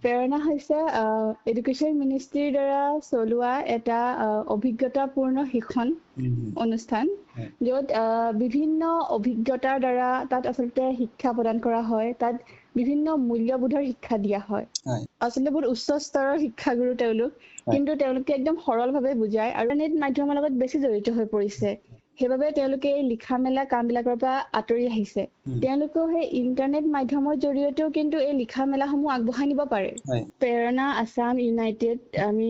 প্ৰেৰণা হৈছে এডুকেশ্যন মিনিষ্ট্ৰীৰ দ্বাৰা চলোৱা এটা অভিজ্ঞতাপূৰ্ণ শিক্ষণ অনুষ্ঠান, য'ত বিভিন্ন অভিজ্ঞতাৰ দ্বাৰা তাত আচলতে শিক্ষা প্ৰদান কৰা হয়। তাত বিভিন্ন মূল্যবোধৰ শিক্ষা দিয়া হয়। আচলতে বহুত উচ্চ স্তৰৰ শিক্ষাগুৰু তেওঁলোক, কিন্তু তেওঁলোকে একদম সৰলভাৱে বুজায় আৰু ইণ্টাৰনেট মাধ্যমৰ লগত বেছি জড়িত হৈ পৰিছে। সেইবাবে তেওঁলোকে এই লিখা মেলা কামবিলাকৰ পৰা আঁতৰি আহিছে। তেওঁলোকেও সেই ইণ্টাৰনেট মাধ্যমৰ জৰিয়তেও কিন্তু এই লিখা মেলাসমূহ আগবঢ়াই নিব পাৰে। প্ৰেৰণা আছাম ইউনাইটেড আমি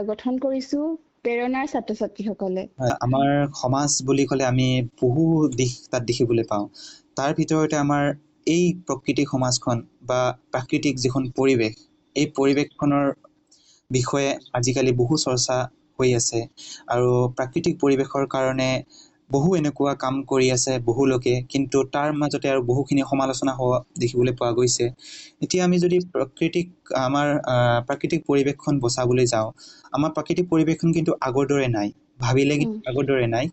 গঠন কৰিছো প্ৰেৰণাৰ ছাত্ৰ ছাত্ৰীসকলে। আমাৰ সমাজ বুলি ক'লে আমি বহু দিশ তাত দেখিবলৈ পাওঁ। তাৰ ভিতৰতে আমাৰ এই প্ৰকৃতিক সমাজখন বা প্ৰাকৃতিক যিখন পৰিৱেশ, এই পৰিৱেশখনৰ বিষয়ে আজিকালি বহু চৰ্চা হৈ আছে আৰু প্ৰাকৃতিক পৰিৱেশৰ কাৰণে বহু এনেকুৱা কাম কৰি আছে বহু লোকে, কিন্তু তাৰ মাজতে আৰু বহুখিনি সমালোচনা হোৱা দেখিবলৈ পোৱা গৈছে। এতিয়া আমি যদি আমাৰ প্ৰাকৃতিক পৰিৱেশখন বচাবলৈ যাওঁ, আমাৰ প্ৰাকৃতিক পৰিৱেশখন কিন্তু আগৰ দৰে নাই, ভাবিলে কিন্তু আগৰ দৰে নাই।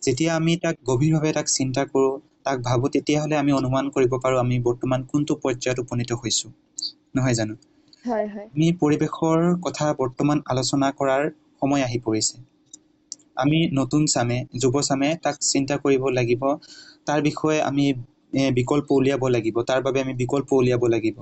যেতিয়া আমি তাক গভীৰভাৱে তাক চিন্তা কৰোঁ, তাক ভাবোঁ, তেতিয়াহ'লে আমি অনুমান কৰিব পাৰোঁ আমি বৰ্তমান কোনটো পৰ্যায়ত উপনীত হৈছোঁ, নহয় জানো? আমি পৰিৱেশৰ কথা বৰ্তমান আলোচনা কৰাৰ সময় আহি পৰিছে। আমি নতুন চামে, যুৱ চামে তাক চিন্তা কৰিব লাগিব, তাৰ বিষয়ে আমি বিকল্প উলিয়াব লাগিব, তাৰ বাবে আমি বিকল্প উলিয়াব লাগিব।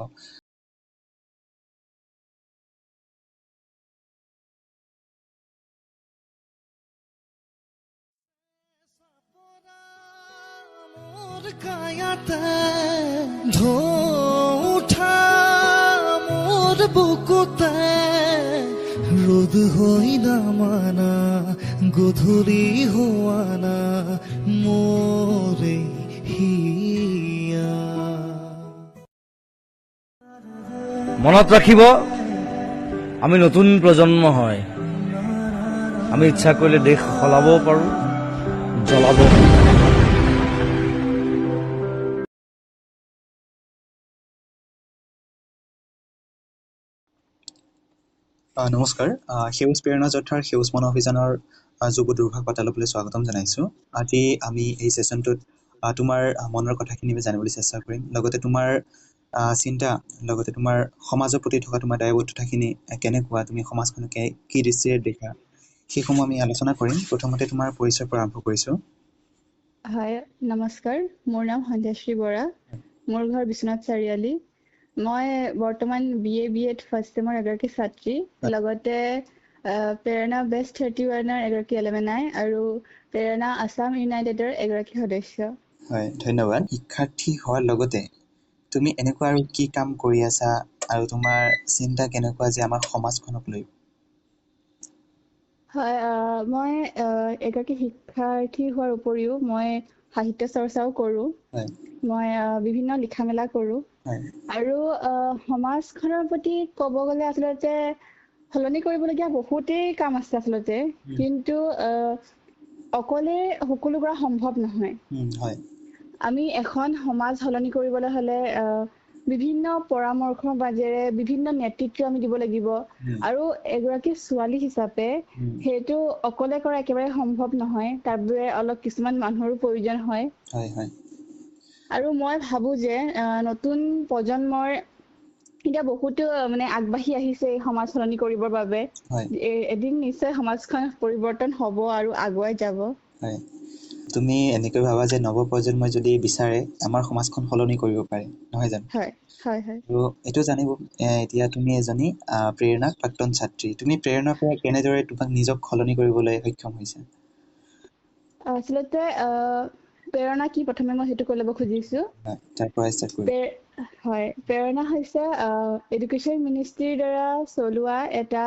ৰোদ হই না মানা গধূলি হোৱানা মোৰে হিয়া। মনত ৰাখিব, আমি নতুন প্ৰজন্ম হয়। আমি ইচ্ছা কৰিলে দেশ সলাবও পাৰোঁ, জ্বলাবও পাৰোঁ। নমস্কাৰ, সেউজ প্ৰেৰণা যোদ্ধাৰ সেউজ মন অভিযানৰ যুৱ দুৰ্ভাগ বাৰ্তালাপলৈ স্বাগতম জনাইছোঁ। আজি আমি এই ছেশ্যনটোত তোমাৰ মনৰ কথাখিনি জানিবলৈ চেষ্টা কৰিম, লগতে তোমাৰ চিন্তা, লগতে তোমাৰ সমাজৰ প্ৰতি থকা তোমাৰ দায়বদ্ধতাখিনি কেনেকুৱা, তুমি সমাজখনক কি দৃষ্টিৰে দেখা, সেইসমূহ আমি আলোচনা কৰিম। প্ৰথমতে তোমাৰ পৰিচয়ৰ পৰা আৰম্ভ কৰিছোঁ। হয়, নমস্কাৰ, মোৰ নাম সন্ধ্যাশ্ৰী বৰা, মোৰ ঘৰ বিশ্বনাথ চাৰিআলি। মই বৰ্তমান BA ফাৰ্ষ্ট ছেমৰ এগৰাকী ছাত্ৰী, লগতে প্ৰেৰণা বেষ্ট 31ৰ এগৰাকী এলুমনাই আৰু প্ৰেৰণা আছাম ইউনাইটেডৰ এগৰাকী সদস্য। হয়, ধন্যবাদ। শিক্ষাৰ্থী হোৱাৰ লগতে তুমি এনেকুৱা আৰু কি কাম কৰি আছা আৰু তোমাৰ চিন্তা কেনেকুৱা যে আমাৰ সমাজখনক লৈ? হয়, মই এগৰাকী শিক্ষাৰ্থী হোৱাৰ উপৰিও মই সাহিত্য চৰ্চাও কৰোঁ। মই বিভিন্ন লিখা মেলা কৰোঁ আৰু সমাজখনৰ প্ৰতি ক'ব গ'লে আচলতে সলনি কৰিবলগীয়া বহুতেই কাম আছে আচলতে, কিন্তু অকলে সকলো কৰা সম্ভৱ নহয়। আমি এখন সমাজ সলনি কৰিবলৈ হ'লে বিভিন্ন পৰামৰ্শৰ মাজেৰে বিভিন্ন নেতৃত্ব আমি দিব লাগিব আৰু এগৰাকী ছোৱালী হিচাপে সেইটো অকলে কৰা একেবাৰে সম্ভৱ নহয়, তাৰ বাবে অলপ কিছুমান মানুহৰো প্ৰয়োজন হয়। আৰু মই ভাবোঁ যে নতুন প্ৰজন্মৰ এতিয়া বহুতো আগবাঢ়ি আহিছে এই সমাজ সলনি কৰিবৰ বাবে। এদিন নিশ্চয় সমাজখন পৰিৱৰ্তন হ'ব আৰু আগুৱাই যাব। তুমি এনেকৈ ভাবা যে নৱপ্ৰজন্মই যদি বিচাৰে আমাৰ সমাজখন সলনি কৰিব পাৰে, নহয় জানো? আৰু এইটো জানিব, এতিয়া তুমি এজনী প্ৰেৰণা প্ৰাক্তন ছাত্ৰী, তুমি প্ৰেৰণাৰ পৰা কেনেদৰে তোমাক নিজক সলনি কৰিবলৈ সক্ষম হৈছে? আচলতে প্ৰেৰণা কি প্ৰথমে মই সেইটো কৈ ল'ব খুজিছোঁ। হয়, প্ৰেৰণা হৈছে এডুকেশ্যন মিনিষ্ট্ৰীৰ দ্বাৰা চলোৱা এটা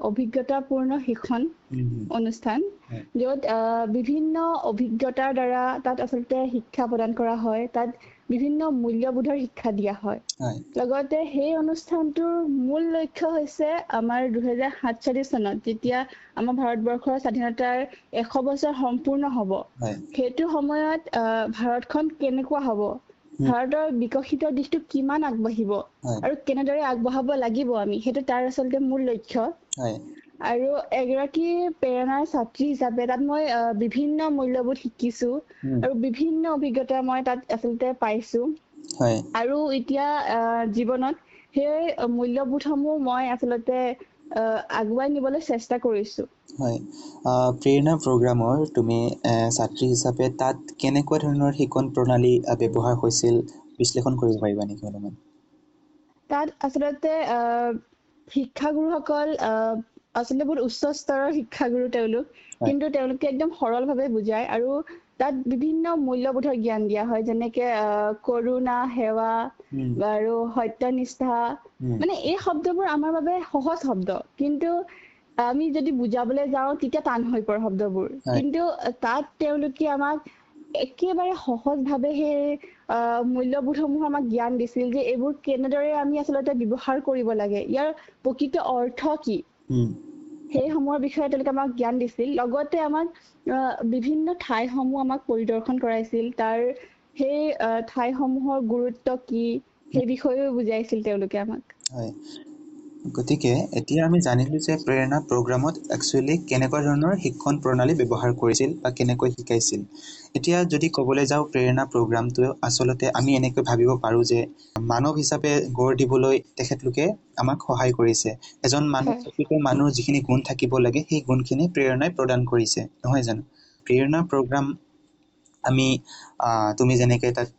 অভিজ্ঞতাপূৰ্ণ শিক্ষণ অনুষ্ঠান, য'ত বিভিন্ন অভিজ্ঞতাৰ দ্বাৰা তাত আচলতে শিক্ষা প্ৰদান কৰা হয়। তাত বিভিন্ন মূল্যবোধৰ শিক্ষা দিয়া হয়। লগতে সেই অনুষ্ঠানটোৰ মূল লক্ষ্য হৈছে আমাৰ 2047 চনত যেতিয়া আমাৰ ভাৰতবৰ্ষৰ স্বাধীনতাৰ 100 বছৰ সম্পূৰ্ণ হ'ব, সেইটো সময়ত ভাৰতখন কেনেকুৱা হ'ব, ভাৰতৰ বিকশিত দিশটো কিমান আগবাঢ়িব আৰু কেনেদৰে আগবঢ়াব লাগিব আমি, সেইটো তাৰ আচলতে মূল লক্ষ্য। আৰু এগৰাকী প্ৰেৰণাৰ ছাত্ৰী হিচাপে তাত মই বিভিন্ন মূল্যবোধ শিকিছোঁ আৰু বিভিন্ন অভিজ্ঞতা মই তাত আচলতে পাইছোঁ। আৰু এতিয়া জীৱনত সেই মূল্যবোধসমূহ মই আচলতে আগুৱাই নিবলৈ চেষ্টা কৰিছো। হয়, প্ৰেৰণা প্ৰগ্ৰামৰ তুমি ছাত্ৰী হিচাপে তাত কেনেকুৱা ধৰণৰ শিক্ষণ প্ৰণালী ব্যৱহাৰ হৈছিল বিশ্লেষণ কৰিব পাৰিবা নেকি অলপমান? তাত আচলতে শিক্ষাগুৰুসকল আচলতে বহুত উচ্চ স্তৰৰ শিক্ষাগুৰু তেওঁলোক, কিন্তু তেওঁলোকে একদম সৰলভাৱে বুজায় আৰু তাত বিভিন্ন মূল্যবোধৰ জ্ঞান দিয়া হয়, যেনেকে কৰুণা, সেৱা আৰু সত্যনিষ্ঠা। মানে এই শব্দবোৰ আমাৰ বাবে সহজ শব্দ, কিন্তু আমি যদি বুজাবলৈ যাওঁ তেতিয়া টান হৈ পৰে শব্দবোৰ। কিন্তু তাত তেওঁলোকে আমাক একেবাৰে সহজভাৱে সেই মূল্যবোধসমূহ আমাক জ্ঞান দিছিল যে এইবোৰ কেনেদৰে আমি আচলতে ব্যৱহাৰ কৰিব লাগে, ইয়াৰ প্ৰকৃত অৰ্থ কি, সেইসমূহৰ বিষয়ে তেওঁলোকে আমাক জ্ঞান দিছিল। লগতে আমাক বিভিন্ন ঠাইসমূহ আমাক পৰিদৰ্শন কৰাইছিল, তাৰ সেই ঠাইসমূহৰ গুৰুত্ব কি সেই বিষয়েও বুজাইছিল তেওঁলোকে আমাক। হয়, গতিকে এতিয়া আমি জানিলো যে প্ৰেৰণা প্ৰগ্ৰামত একচুৱেলি কেনেকুৱা ধৰণৰ শিক্ষণ প্ৰণালী ব্যৱহাৰ কৰিছিল বা কেনেকৈ শিকাইছিল। এতিয়া যদি ক'বলৈ যাওঁ প্ৰেৰণা প্ৰগ্ৰামটো আচলতে আমি এনেকৈ ভাবিব পাৰোঁ যে মানৱ হিচাপে গঢ় দিবলৈ তেখেতলোকে আমাক সহায় কৰিছে। এজন মানুহ যিখিনি গুণ থাকিব লাগে সেই গুণখিনি প্ৰেৰণাই প্ৰদান কৰিছে, নহয় জানো? প্ৰেৰণা প্ৰগ্ৰাম আমি তুমি যেনেকৈ তাত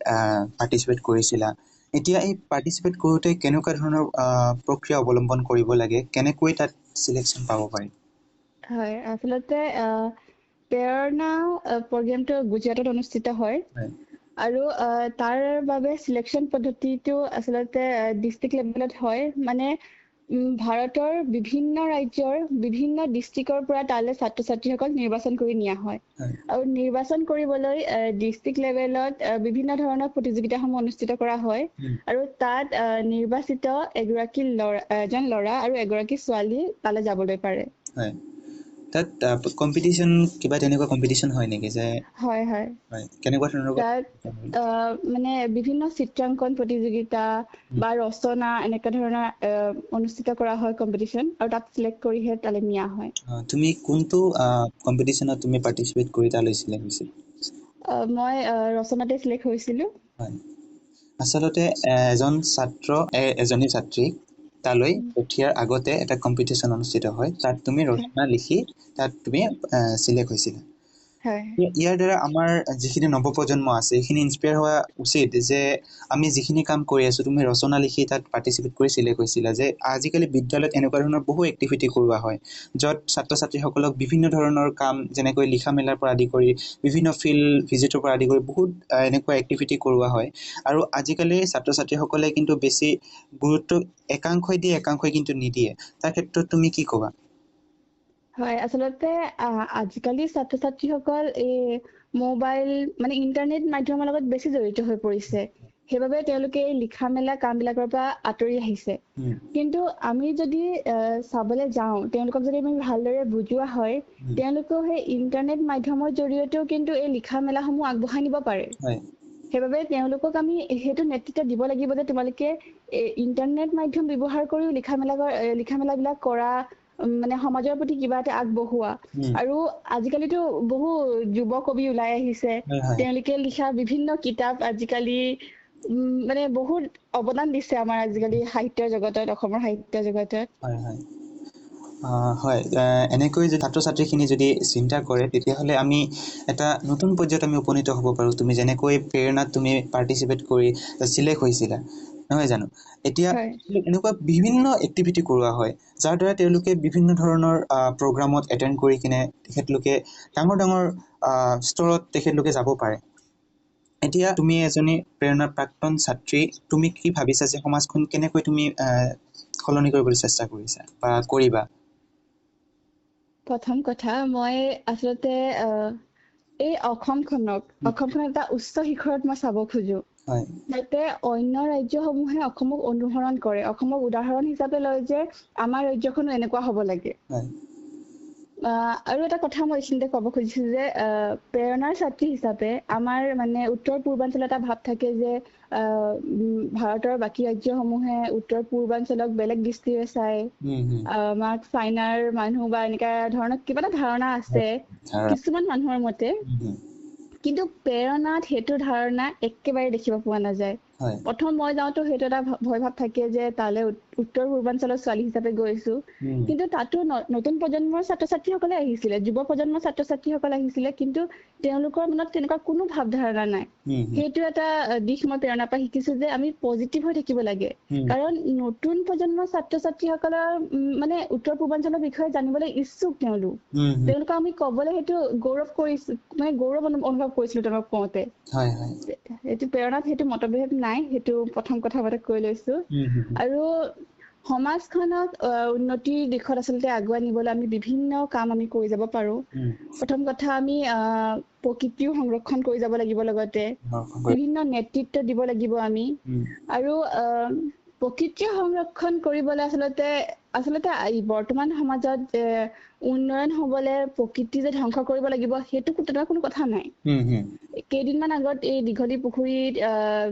পাৰ্টিচিপেট কৰিছিলা, এতিয়া এই পাৰ্টিচিপেট কৰোঁতে কেনেকুৱা ধৰণৰ প্ৰক্ৰিয়া অৱলম্বন কৰিব লাগে, কেনেকৈ তাত চিলেকশ্যন পাব পাৰি? হয়, আচলতে প্ৰেৰণা প্ৰগ্ৰামটো গুজৰাটত অনুষ্ঠিত হয় আৰু তাৰ বাবে চিলেকশ্যন পদ্ধতিটো আচলতে ডিষ্ট্ৰিক্ট লেভেলত হয়। মানে ভাৰতৰ বিভিন্ন ৰাজ্যৰ বিভিন্ন ডিষ্ট্ৰিক্টৰ পৰা তালৈ ছাত্ৰ ছাত্ৰীসকল নিৰ্বাচন কৰি নিয়া হয় আৰু নিৰ্বাচন কৰিবলৈ ডিষ্ট্ৰিক্ট লেভেলত বিভিন্ন ধৰণৰ প্ৰতিযোগিতাসমূহ অনুষ্ঠিত কৰা হয় আৰু তাত নিৰ্বাচিত এজন ল'ৰা আৰু এগৰাকী ছোৱালী তালৈ যাবলৈ পাৰে। হয়, তাত কম্পিটিশ্যন কিবা তেনেকুৱা কম্পিটিশ্যন হয় নেকি? যে হয় হয়, কেনেকুৱা ধৰণৰ? তাত মানে বিভিন্ন চিত্ৰাংকন প্ৰতিযোগিতা বা ৰচনা এনেকুৱা ধৰণৰ অনুষ্ঠিত কৰা হয় কম্পিটিশ্যন, আৰু তাত চিলেক্ট কৰিহে তালৈ নিয়া হয়। তুমি কোনটো কম্পিটিশ্যনত তুমি পাৰ্টিচিপেট কৰি তালৈ চিলেক্ট হৈছিল? মই ৰচনাতে চিলেক্ট হৈছিলো। হয়, আচলতে এজনী ছাত্ৰীক তালৈ পঠিয়াৰ আগতে এটা কম্পিটিশ্যন অনুষ্ঠিত হয়, তাত তুমি ৰচনা লিখি তাত তুমি চিলেক্ট হৈছিলা। ইয়াৰ দ্বাৰা আমাৰ যিখিনি নৱপ্ৰজন্ম আছে সেইখিনি ইনস্পায়াৰ হোৱা উচিত যে আমি যিখিনি কাম কৰি আছো, তুমি ৰচনা লিখি তাত পাৰ্টিচিপেট কৰি চিলেক্ট হৈছিলা, যে আজিকালি বিদ্যালয়ত এনেকুৱা ধৰণৰ বহু এক্টিভিটি কৰোৱা হয় য'ত ছাত্ৰ ছাত্ৰীসকলক বিভিন্ন ধৰণৰ কাম যেনেকৈ লিখা মেলাৰ পৰা আদি কৰি বিভিন্ন ফিল্ড ভিজিটৰ পৰা আদি কৰি বহুত এনেকুৱা এক্টিভিটি কৰোৱা হয়। আৰু আজিকালি ছাত্ৰ ছাত্ৰীসকলে কিন্তু বেছি গুৰুত্ব একাংশই দিয়ে, একাংশই কিন্তু নিদিয়ে। তাৰ ক্ষেত্ৰত তুমি কি ক'বা? হয়, আচলতে আজিকালি ছাত্ৰ ছাত্ৰীসকল এই মোবাইল মানে ইণ্টাৰনেট মাধ্যমৰ লগত বেছি জড়িত হৈ পৰিছে, সেইবাবে তেওঁলোকে লিখা মেলা কামবিলাকৰ পৰা আঁতৰি আহিছে। কিন্তু আমি যদি চাবলৈ যাওঁ, তেওঁলোকক যদি আমি ভালদৰে বুজোৱা হয়, তেওঁলোকেও সেই ইণ্টাৰনেট মাধ্যমৰ জৰিয়তেও কিন্তু এই লিখা মেলাসমূহ আগবঢ়াই নিব পাৰে। সেইবাবে তেওঁলোকক আমি সেইটো নেতৃত্ব দিব লাগিব যে তোমালোকে ইণ্টাৰনেট মাধ্যম ব্যৱহাৰ কৰিও লিখা মেলাবিলাক কৰা, মানে সমাজৰ প্ৰতি কিবা এটা আগবঢ়োৱা। আৰু আজিকালিতো বহু যুৱ কবি ওলাই আহিছে, তেওঁলোকে লিখা বিভিন্ন কিতাপ আজিকালি মানে বহুত অৱদান দিছে আমাৰ আজিকালি সাহিত্য জগতত, অসমৰ সাহিত্য জগতত। হয়, এনেকৈ যদি ছাত্ৰ ছাত্ৰীখিনি যদি চিন্তা কৰে তেতিয়াহ'লে আমি এটা নতুন পৰ্যায়ত আমি উপনীত হ'ব পাৰোঁ। তুমি যেনেকৈ প্ৰেৰণাত তুমি পাৰ্টিচিপেট কৰি চিলেক্ট হৈছিলা, নহয় জানো? এতিয়া এনেকুৱা বিভিন্ন এক্টিভিটি কৰোৱা হয় যাৰ দ্বাৰা তেওঁলোকে বিভিন্ন ধৰণৰ প্ৰগ্ৰামত এটেণ্ড কৰি কিনে তেখেতলোকে ডাঙৰ ডাঙৰ স্তৰত তেখেতলোকে যাব পাৰে। এতিয়া তুমি এজনী প্ৰেৰণাৰ প্ৰাক্তন ছাত্ৰী, তুমি কি ভাবিছা যে সমাজখন কেনেকৈ তুমি সলনি কৰিবলৈ চেষ্টা কৰিছা বা কৰিবা? প্ৰথম কথা, মই আচলতে এই অসমখনক এটা উচ্চ শিখৰত মই চাব খোজো, যাতে অন্য ৰাজ্যসমূহে অসমক অনুসৰণ কৰে, অসমক উদাহৰণ হিচাপে লয় যে আমাৰ ৰাজ্যখনো এনেকুৱা হ'ব লাগে। আৰু এটা কথা মই এইখিনিতে ক'ব খুজিছো যে প্ৰেৰণাৰ ছাত্ৰী হিচাপে আমাৰ মানে উত্তৰ পূৰ্বাঞ্চলত এটা ভাৱ থাকে যে ভাৰতৰ বাকী ৰাজ্যসমূহে উত্তৰ পূৰ্বাঞ্চলক বেলেগ দৃষ্টিৰে চায়, আমাক চাইনাৰ মানুহ বা এনেকুৱা ধৰণৰ কিবা এটা ধাৰণা আছে কিছুমান মানুহৰ মতে। কিন্তু প্ৰেৰণাত সেইটো ধাৰণা একেবাৰে দেখিব পোৱা নাযায়। প্ৰথম মই যাওঁতো সেইটো এটা ভয় ভাৱ থাকে যে তালৈ উত্তৰ পূৰ্বাঞ্চলৰ ছোৱালী হিচাপে গৈছো, কিন্তু তাতো নতুন প্ৰজন্মৰ ছাত্ৰ ছাত্ৰীসকলে আহিছিলে, যুৱ প্ৰজন্মৰ ছাত্ৰ ছাত্ৰীসকলে আহিছিলে, কিন্তু তেওঁলোকৰ মনত তেনেকুৱা কোনো ভাৱধাৰণা নাই। সেইটো এটা দিশ মই প্ৰেৰণাৰ পৰা শিকিছো যে আমি পজিটিভ হৈ থাকিব লাগে, কাৰণ নতুন প্ৰজন্মৰ ছাত্ৰ ছাত্ৰীসকলৰ মানে উত্তৰ পূৰ্বাঞ্চলৰ বিষয়ে জানিবলৈ ইচ্ছুক। তেওঁলোকক আমি কবলৈ সেইটো গৌৰৱ কৰিছো, মানে গৌৰৱ অনুভৱ কৰিছিলো তেওঁলোকক কওঁতে। এইটো প্ৰেৰণাত সেইটো মতভেদ নাই, সেইটো প্ৰথম কথা কৈ লৈছো। আৰু সমাজখনক উন্নতিৰ দিশত আচলতে আগুৱাই নিবলৈ আমি বিভিন্ন কাম আমি কৰি যাব পাৰো। প্ৰথম কথা আমি প্ৰকৃতিও সংৰক্ষণ কৰি যাব লাগিব, লগতে বিভিন্ন নেতৃত্ব দিব লাগিব আমি। আৰু প্ৰকৃতিৰ সংৰক্ষণ কৰিবলৈ আচলতে বৰ্তমান সমাজত উন্নয়ন হবলৈ প্ৰকৃতি যে ধ্বংস কৰিব লাগিব সেইটো তেনেকুৱা কোনো কথা নাই। কেইদিনমান আগত এই দীঘলী পুখুৰীত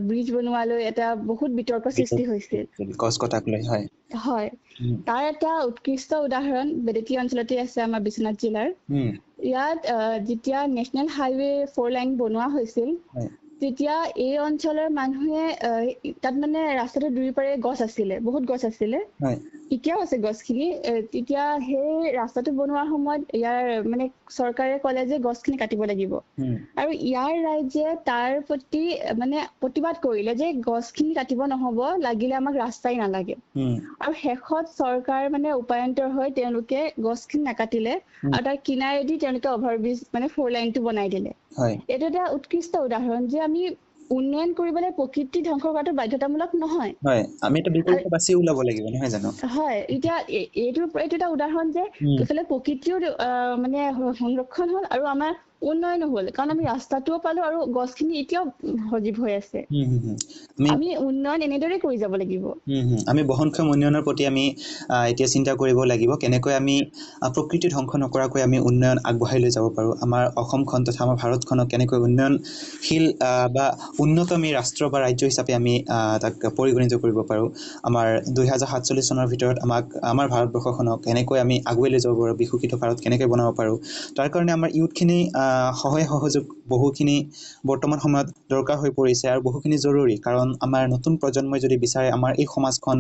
ব্ৰিজ বনোৱালৈ এটা বহুত বিতৰ্ক সৃষ্টি হৈছিল, গছ কটাক লৈ। হয়, তাৰ এটা উৎকৃষ্ট উদাহৰণ বেদেতি অঞ্চলতে আছে, আমাৰ বিশ্বনাথ জিলাৰ। ইয়াত যেতিয়া নেশ্যনেল হাইৱে 4 লাইন বনোৱা হৈছিল, তেতিয়া এই অঞ্চলৰ মানুহে তাত মানে ৰাস্তাটোৰ দুয়োপাৰে গছ আছিলে, বহুত গছ আছিলে, এতিয়াও আছে গছখিনি। তেতিয়া সেই ৰাস্তাটো বনোৱাৰ সময়ত ইয়াৰ মানে চৰকাৰে ক'লে যে গছখিনি কাটিব লাগিব, আৰু ইয়াৰ ৰাইজে তাৰ প্ৰতি মানে প্ৰতিবাদ কৰিলে যে গছখিনি কাটিব নহ'ব, লাগিলে আমাক ৰাস্তাই নালাগে। আৰু শেষত চৰকাৰ মানে উপায়ন্তৰ হৈ তেওঁলোকে গছখিনি নাকাটিলে, আৰু তাৰ কিনাৰেদি তেওঁলোকে অভাৰব্ৰিজ মানে 4 লাইনটো বনাই দিলে। এইটো এটা উৎকৃষ্ট উদাহৰণ যে আমি উন্নয়ন কৰিবলৈ প্ৰকৃতি ধ্বংস কৰাটো বাধ্যতামূলক নহয়। আমি এটা বিকল্প বাছি ওলাব লাগিব, নহয় জানো? হয়, এতিয়া এইটো এটা উদাহৰণ যে এইফালে প্ৰকৃতিও মানে সংৰক্ষণ হ'ল আৰু আমাৰ উন্নয়নো হ'ল, কাৰণ আমি ৰাস্তাটোও পালো আৰু গছখিনি এতিয়াও সজীৱ হৈ আছে। আমি উন্নয়ন এনেদৰে কৰি যাব লাগিব। আমি বহনক্ষম উন্নয়নৰ প্ৰতি আমি এতিয়া চিন্তা কৰিব লাগিব, কেনেকৈ আমি প্ৰকৃতি ধ্বংস নকৰাকৈ আমি উন্নয়ন আগবঢ়াই লৈ যাব পাৰোঁ। আমাৰ অসমখন তথা আমাৰ ভাৰতখনক কেনেকৈ উন্নয়নশীল বা উন্নত আমি ৰাষ্ট্ৰ বা ৰাজ্য হিচাপে আমি তাক পৰিগণিত কৰিব পাৰোঁ। আমাৰ 2047 চনৰ ভিতৰত আমাৰ ভাৰতবৰ্ষখনক কেনেকৈ আমি আগুৱাই লৈ যাব পাৰোঁ, বিকশিত ভাৰত কেনেকৈ বনাব পাৰোঁ, তাৰ কাৰণে আমাৰ ইউথখিনি সহায় সহযোগ বহুখিনি বৰ্তমান সময়ত দৰকাৰ হৈ পৰিছে আৰু বহুখিনি জৰুৰী। কাৰণ আমাৰ নতুন প্ৰজন্মই যদি বিচাৰে আমাৰ এই সমাজখন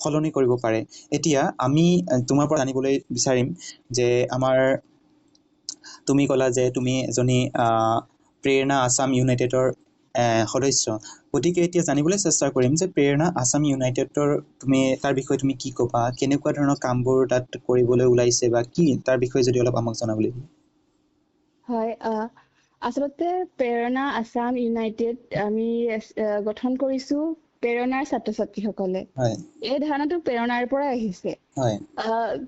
সলনি কৰিব পাৰে, এতিয়া আমি তোমাৰ পৰা জানিবলৈ বিচাৰিম যে তুমি ক'লা যে তুমি এজনী প্ৰেৰণা আছাম ইউনাইটেডৰ সদস্য, গতিকে এতিয়া জানিবলৈ চেষ্টা কৰিম যে প্ৰেৰণা আছাম ইউনাইটেডৰ তাৰ বিষয়ে তুমি কি ক'বা, কেনেকুৱা ধৰণৰ কামবোৰ তাত কৰিবলৈ ওলাইছে বা কি, তাৰ বিষয়ে যদি অলপ আমাক জনাবলৈ দিয়ে। হয়, আচলতে প্ৰেৰণা আছাম ইউনাইটেড আমি গঠন কৰিছো প্ৰেৰণাৰ ছাত্ৰ ছাত্ৰীসকলে। এই ধাৰণাটো প্ৰেৰণাৰ পৰা আহিছে।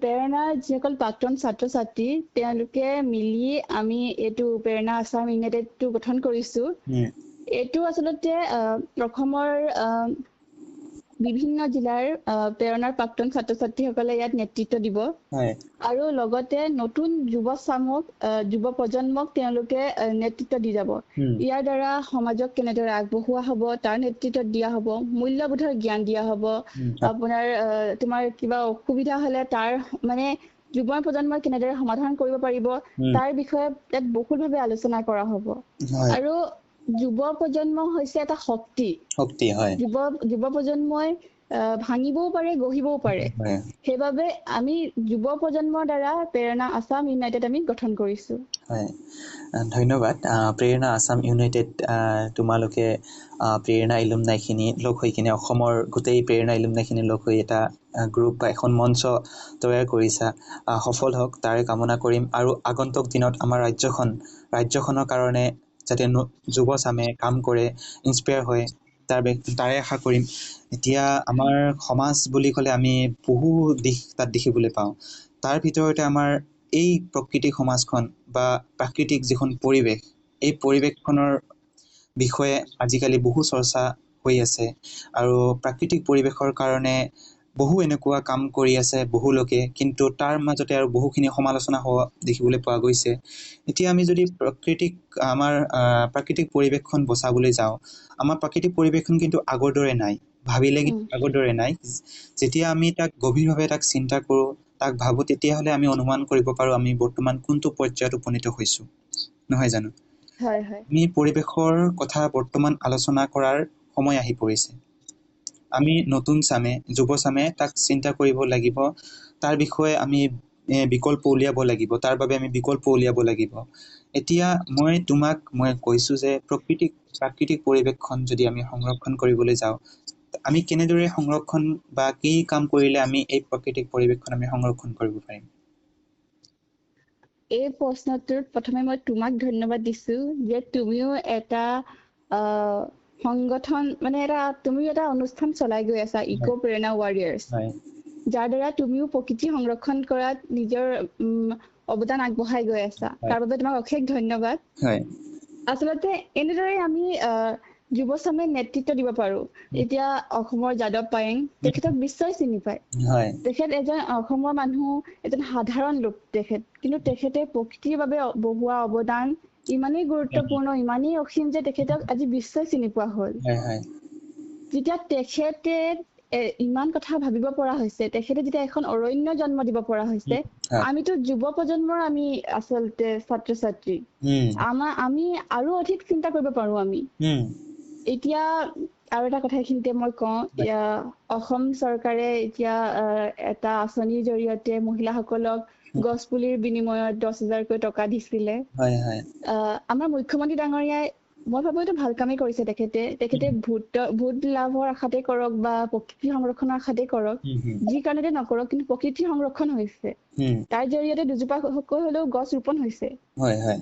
প্ৰেৰণাৰ যিসকল প্ৰাক্তন ছাত্ৰ ছাত্ৰী তেওঁলোকে মিলি আমি এইটো প্ৰেৰণা আছাম ইউনাইটেডটো গঠন কৰিছো। এইটো আচলতে অসমৰ বিভিন্ন জিলাৰ প্ৰেৰণাৰ প্ৰাক্তন ছাত্ৰ ছাত্ৰীসকলে ইয়াত নেতৃত্ব দিব, আৰু লগতে নতুন যুৱ প্ৰজন্মক তেওঁলোকে নেতৃত্ব দি যাব। ইয়াৰ দ্বাৰা সমাজক কেনেদৰে আগবঢ়োৱা হ'ব তাৰ নেতৃত্ব দিয়া হ'ব, মূল্যবোধৰ জ্ঞান দিয়া হ'ব। তোমাৰ কিবা অসুবিধা হ'লে তাৰ মানে যুৱ প্ৰজন্মই কেনেদৰে সমাধান কৰিব পাৰিব তাৰ বিষয়ে ইয়াত বহুলভাৱে আলোচনা কৰা হ'ব। আৰু যুৱ প্ৰজন্ম হৈছে এটা শক্তি। যুৱ প্ৰজন্মই ভাঙিবও পাৰে, গঢ়িবও পাৰে। সেইবাবে আমি যুৱ প্ৰজন্মৰ দ্বাৰা প্ৰেৰণা আছাম ইউনাইটেড আমি গঠন কৰিছো। ধন্যবাদ। প্ৰেৰণা আছাম ইউনাইটেড, তোমালোকে প্ৰেৰণা এলুমনাইখিনি লগ হৈ কিনে অসমৰ গোটেই প্ৰেৰণা এলুমনাইখিনি লগ হৈ এটা গ্ৰুপ বা এখন মঞ্চ তৈয়াৰ কৰিছা, সফল হওক তাৰে কামনা কৰিম। আৰু আগন্তুক দিনত আমাৰ ৰাজ্যখনৰ কাৰণে যাতে যুৱচামে কাম কৰে, ইনস্পায়াৰ হয়, তাৰে আশা কৰিম। এতিয়া আমাৰ সমাজ বুলি ক'লে আমি বহু দিশ তাত দেখিবলৈ পাওঁ, তাৰ ভিতৰতে আমাৰ এই প্ৰকৃতিক সমাজখন বা প্ৰাকৃতিক যিখন পৰিৱেশ, এই পৰিৱেশখনৰ বিষয়ে আজিকালি বহু চৰ্চা হৈ আছে, আৰু প্ৰাকৃতিক পৰিৱেশৰ কাৰণে বহু এনেকুৱা কাম কৰি আছে বহু লোকে, কিন্তু তাৰ মাজতে আৰু বহুখিনি সমালোচনা হোৱা দেখিবলৈ পোৱা গৈছে। এতিয়া আমি যদি আমাৰ প্ৰাকৃতিক পৰিৱেশখন বচাবলৈ যাওঁ, আমাৰ প্ৰাকৃতিক পৰিৱেশখন কিন্তু আগৰ দৰে নাই, ভাবিলে কিন্তু আগৰ দৰে নাই। যেতিয়া আমি তাক গভীৰভাৱে তাক চিন্তা কৰোঁ, তাক ভাবোঁ, তেতিয়াহ'লে আমি অনুমান কৰিব পাৰোঁ আমি বৰ্তমান কোনটো পৰ্যায়ত উপনীত হৈছোঁ, নহয় জানো? আমি পৰিৱেশৰ কথা বৰ্তমান আলোচনা কৰাৰ সময় আহি পৰিছে আমি নতুন চামে যুৱ চামে তাক চিন্তা কৰিব লাগিব তাৰ বিষয়ে আমি বিকল্প উলিয়াব লাগিব তাৰ বাবে আমি বিকল্প উলিয়াব লাগিব এতিয়া মই কৈছো যে প্ৰাকৃতিক পৰিৱেশখন যদি আমি সংৰক্ষণ কৰিবলৈ যাওঁ আমি কেনেদৰে সংৰক্ষণ বা কি কাম কৰিলে আমি এই প্ৰাকৃতিক পৰিৱেশখন আমি সংৰক্ষণ কৰিব পাৰিম এই প্ৰশ্নটোৰ প্ৰথমে মই তোমাক ধন্যবাদ দিছো যে তুমিও এটা সংগঠন মানে তুমিও এটা অনুষ্ঠান চলাই গৈ আছা ইকো প্ৰেৰণা ৱাৰিয়াৰ্ছ যাৰ দ্বাৰা তুমিও প্ৰকৃতি সংৰক্ষণ কৰাত নিজৰ অৱদান আগবঢ়াই গৈ আছা তাৰ বাবে তোমাক অশেষ ধন্যবাদ আচলতে এনেদৰে আমি যুৱচামে নেতৃত্ব দিব পাৰো এতিয়া অসমৰ যাদৱ পায়েং তেখেতক বিশ্বই চিনি পায় তেখেত এজন অসমৰ মানুহ এজন সাধাৰণ লোক কিন্তু তেখেতে প্ৰকৃতিৰ বাবে বহুৱা অৱদান ইমানেই গুৰুত্বপূৰ্ণ ইমানেই অসীম যে তেখেতক আজি বিশ্বই চিনি পোৱা হ'ল যেতিয়া তেখেতে ইমান কথা ভাবিব পৰা হৈছে তেখেতে যেতিয়া এখন অৰণ্য জন্ম দিব পৰা হৈছে আমিতো যুৱ প্ৰজন্মৰ আমি আচলতে ছাত্ৰ ছাত্ৰী আমি আৰু অধিক চিন্তা কৰিব পাৰো আমি এতিয়া আৰু এটা কথা এইখিনিতে মই কওঁ অসম চৰকাৰে এতিয়া এটা আঁচনিৰ জৰিয়তে মহিলাসকলক গছ পুলিৰ বিনিময়ত 10,000কৈ টকা দিছিলে আমাৰ মুখ্যমন্ত্ৰী ডাঙৰীয়াই মই ভাবো এইটো ভাল কামেই কৰিছে তেখেতে ভোট লাভৰ আশাতে কৰক বা প্ৰকৃতি সংৰক্ষণৰ আশাতে কৰক যি কাৰণতে নকৰক কিন্তু প্ৰকৃতি সংৰক্ষণ হৈছে তাৰ জৰিয়তে দুজোপাকৈ হলেও গছ ৰোপণ হৈছে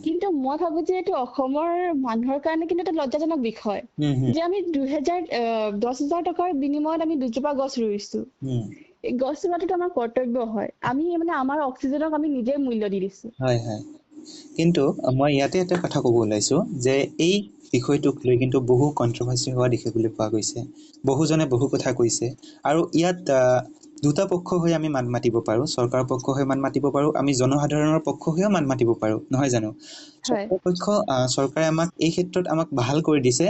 কিন্তু মই ভাবো যে এইটো অসমৰ মানুহৰ কাৰণে কিন্তু এটা লজ্জাজনক বিষয় যে আমি 10,000 টকাৰ বিনিময়ত আমি দুজোপা গছ ৰুইছো এই গছ ৰোৱাটো আমাৰ কৰ্তব্য হয় আমি মানে আমাৰ অক্সিজেনক আমি নিজে মূল্য দি দিছো কিন্তু মই ইয়াতে এটা কথা ক'ব ওলাইছো যে এই বিষয়টোক লৈ কিন্তু বহু কন্ট্ৰভাৰ্সি হোৱা দেখিবলৈ পোৱা গৈছে বহুজনে বহু কথা কৈছে আৰু ইয়াত দুটা পক্ষ হৈ আমি মান মাতিব পাৰো চৰকাৰ পক্ষ হৈ মান মাতিব পাৰো আমি জনসাধাৰণৰ পক্ষ হৈও মান মাতিব পাৰো নহয় জানো চৰকাৰে আমাক এই ক্ষেত্ৰত আমাক ভাল কৰি দিছে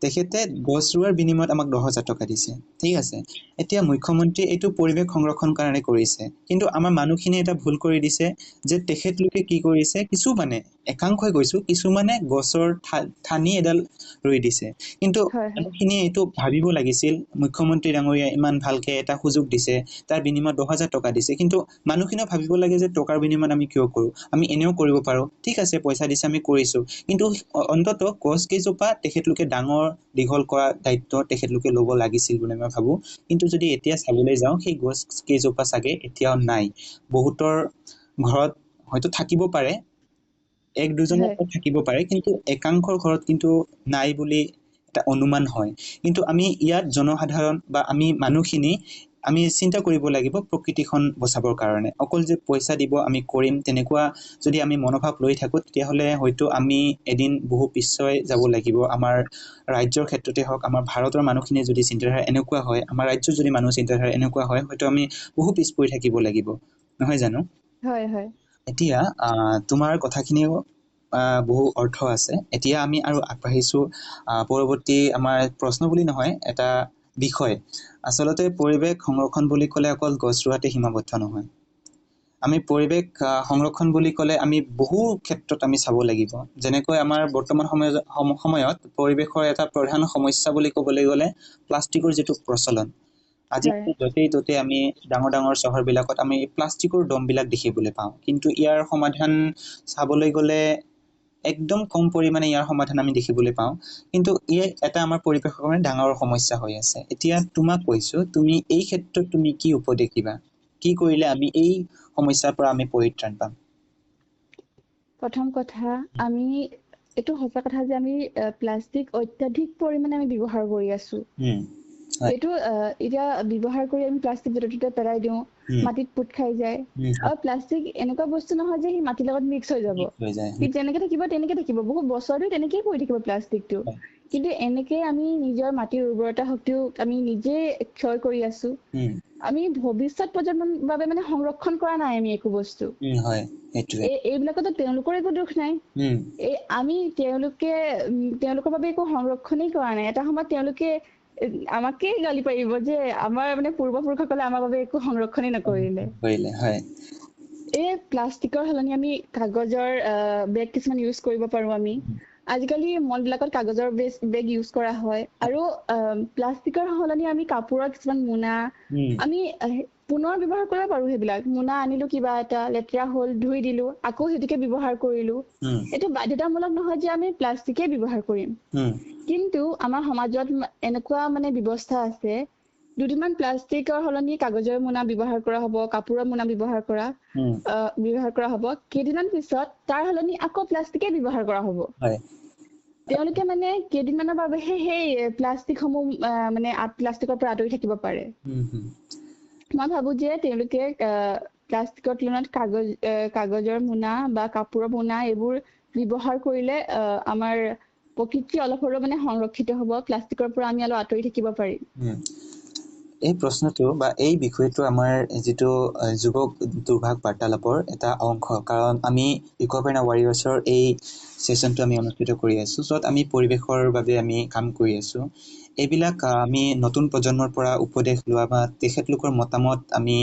তেখেতে গছ ৰোৱাৰ বিনিময়ত আমাক 10,000 টকা দিছে ঠিক আছে এতিয়া মুখ্যমন্ত্ৰী এইটো পৰিৱেশ সংৰক্ষণ কাৰণে কৰিছে কিন্তু আমাৰ মানুহখিনি এটা ভুল কৰি দিছে যে তেখেতলোকে কি কৰিছে কিছু মানে একাংশই কৈছো কিছুমানে গছৰ ঠানি এডাল ৰুই দিছে কিন্তু মানুহখিনি এইটো ভাবিব লাগিছিল মুখ্যমন্ত্ৰী ডাঙৰীয়া ইমান ভালকে এটা সুযোগ দিছে তাৰ বিনিময়ত 10,000 টকা দিছে কিন্তু মানুহখিনিও ভাবিব লাগে যে টকাৰ বিনিময়ত আমি কিয় কৰো আমি এনেও কৰিব পাৰো ঠিক আছে পইচা দিছে আমি কৰিছো কিন্তু অন্তত গছ কেইজোপা তেখেতলোকে ডাঙৰ দীঘল কৰা দায়িত্ব তেখেতলোকে ল'ব লাগিছিল বুলি মই ভাবো কিন্তু যদি এতিয়া চাবলৈ যাওঁ সেই গছ কেইজোপা চাগে এতিয়াও নাই বহুতৰ ঘৰত হয়তো থাকিব পাৰে এক দুজনৰ ঘৰত থাকিব পাৰে কিন্তু একাংশৰ ঘৰত কিন্তু নাই বুলি এটা অনুমান হয় কিন্তু আমি ইয়াত জনসাধাৰণ বা আমি মানুহখিনি আমি চিন্তা কৰিব লাগিব প্ৰকৃতিখন বচাবৰ কাৰণে অকল যে পইচা দিব আমি কৰিম তেনেকুৱা যদি আমি মনোভাৱ লৈ থাকো তেতিয়াহলে হয়তো আমি এদিন বহু পিছুৱাই যাব লাগিব আমাৰ ৰাজ্যৰ ক্ষেত্ৰতে হওক আমাৰ ভাৰতৰ মানুহখিনি যদি চিন্তাধাৰা এনেকুৱা হয় আমাৰ ৰাজ্যৰ যদি মানুহ চিন্তাধাৰা এনেকুৱা হয় হয়তো আমি বহু পিছ পৰি থাকিব লাগিব নহয় জানো হয় এতিয়া তোমাৰ কথাখিনিও বহু অৰ্থ আছে এতিয়া আমি আৰু আগবাঢ়িছো পৰৱৰ্তী আমাৰ প্ৰশ্ন বুলি নহয় এটা বিষয় আচলতে পৰিৱেশ সংৰক্ষণ বুলি ক'লে অকল গছ ৰোৱাতে সীমাবদ্ধ নহয় আমি পৰিৱেশ সংৰক্ষণ বুলি ক'লে আমি বহু ক্ষেত্ৰত আমি চাব লাগিব যেনেকৈ আমাৰ বৰ্তমান সময়ত পৰিৱেশৰ এটা প্ৰধান সমস্যা বুলি ক'বলৈ গ'লে প্লাষ্টিকৰ যেটো প্ৰচলন আজি য'তেই ত'তে আমি ডাঙৰ চহৰবিলাকত আমি প্লাষ্টিকৰ দমবিলাক দেখিবলৈ পাওঁ কিন্তু ইয়াৰ সমাধান চাবলৈ গ'লে একদম কম পৰিমাণে ইয়াৰ সমাধান আমি দেখিবলৈ পাওঁ কিন্তু এটা আমাৰ পৰিৱেশৰ কাৰণে ডাঙৰ সমস্যা হৈ আছে এতিয়া তোমাক কৈছো তুমি এই ক্ষেত্ৰত তুমি কি উপদেশ দিবা কি কৰিলে আমি এই সমস্যাৰ পৰা আমি পৰিত্ৰাণ পাম প্ৰথম কথা আমি এটো সঁচা কথা যে আমি প্লাষ্টিক অত্যাধিক পৰিমাণে আমি ব্যৱহাৰ কৰি আছো এটো এতিয়া ব্যৱহাৰ কৰি আমি প্লাষ্টিক য'তে পেলাই দিও মাটিত পুত খাই যায় আৰু প্লাষ্টিক এনেকুৱা বস্তু নহয় যে হি মাটিৰ লগত মিক্স হৈ যাব কি তেনেকে থাকিব বহুত বছৰ ধৰি তেনেকেই পৰি থাকিব প্লাষ্টিকটো কিন্তু এনেকে আমি নিজৰ মাটিৰ উৰ্বৰতা শক্তিও আমি নিজে ক্ষয় কৰি আছো আমি ভৱিষ্যত প্ৰজন্মৰ বাবে মানে সংৰক্ষণ কৰা নাই আমি একো বস্তু হয় এইবিলাকতো তেওঁলোকৰ একো দুখ নাই এই আমি তেওঁলোকৰ বাবে একো সংৰক্ষণেই কৰা নাই এটা সময়ত তেওঁলোকে আমাকে গালি পাৰিব যে আমাৰ মানে পূৰ্বপুৰুষসকলে আমাৰ বাবে একো সংৰক্ষণেই নকৰিলে হয় এই প্লাষ্টিকৰ সলনি আমি কাগজৰ বেগ কিছুমান ইউজ কৰিব পাৰো আমি আজিকালি মলবিলাকত কাগজৰ বেগ ইউজ কৰা হয় আৰু প্লাষ্টিকৰ সলনি আমি কাপোৰৰ কিছুমান মোনা আমি পুনৰ ব্যৱহাৰ কৰিব পাৰো। সেইবিলাক মোনা আনিলো, কিবা এটা লেতেৰা হ'ল, ধুই দিলো, আকৌ সেইটোকে ব্যৱহাৰ কৰিলো। এইটো বাধ্যতামূলক নহয় যে আমি প্লাষ্টিকে ব্যৱহাৰ কৰিম, কিন্তু আমাৰ সমাজত এনেকুৱা মানে ব্যৱস্থা আছে, দুদিনমান প্লাষ্টিকৰ সলনি কাগজৰ মোনা ব্যৱহাৰ কৰা হ'ব, কাপোৰৰ মোনা ব্যৱহাৰ কৰা হ'ব। কেইদিনমান পিছত তাৰ সলনি আকৌ প্লাষ্টিকে ব্যৱহাৰ কৰা হ'ব। তেওঁলোকে মানে কেইদিনমানৰ বাবেহে সেই প্লাষ্টিকসমূহ মানে প্লাষ্টিকৰ পৰা আঁতৰি থাকিব পাৰে। মই ভাবো যে তেওঁলোকে প্লাষ্টিকৰ তুলনাত কাগজৰ মোনা বা কাপোৰৰ মোনা এইবোৰ ব্যৱহাৰ কৰিলে আমাৰ প্ৰকৃতি অলপ হ'লেও মানে সংৰক্ষিত হ'ব, প্লাষ্টিকৰ পৰা আমি অলপ আঁতৰি থাকিব পাৰিম। এই প্ৰশ্নটো বা এই বিষয়টো আমাৰ যিটো যুৱক দুৰ্ভাগ বাৰ্তালাপৰ এটা অংশ, কাৰণ আমি ইক'পেনা ৱাৰিয়াৰ্ছৰ এই ছেশ্যনটো আমি অনুষ্ঠিত কৰি আছোঁ, য'ত আমি পৰিৱেশৰ বাবে আমি কাম কৰি আছোঁ। এইবিলাক আমি নতুন প্ৰজন্মৰ পৰা উপদেশ লোৱা বা তেখেতলোকৰ মতামত আমি